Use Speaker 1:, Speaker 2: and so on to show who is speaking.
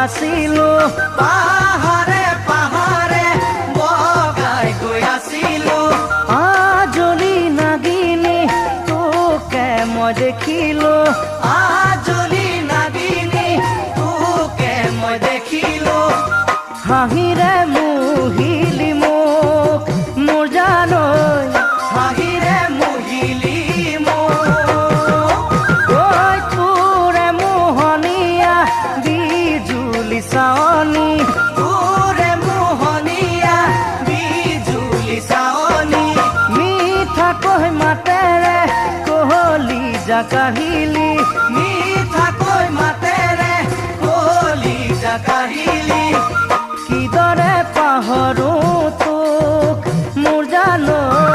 Speaker 1: আছিলো
Speaker 2: পাহাৰে পাহাৰে বগাই গৈ আছিলো
Speaker 1: আজলি নাগিনী তোকে মই দেখিলো
Speaker 2: আজলি নাগিনী তোকে মই দেখিলো
Speaker 1: হাঁহিৰে মুহিলি মোক মোৰ জানৈ
Speaker 2: হাঁহিৰে মুহিলি মোক
Speaker 1: ঐ তোৰে মোহনীয়া বিজুলি চাৱনী
Speaker 2: তোৰে মোহনীয়া বিজুলি চাৱনী
Speaker 1: মিঠাকৈ মাতেৰে কহলি জাকাহিলি
Speaker 2: মিঠাকৈ মাতেৰে কলি জাকাহিলি
Speaker 1: কিদৰে পাহৰো তোক মোৰ জানৈ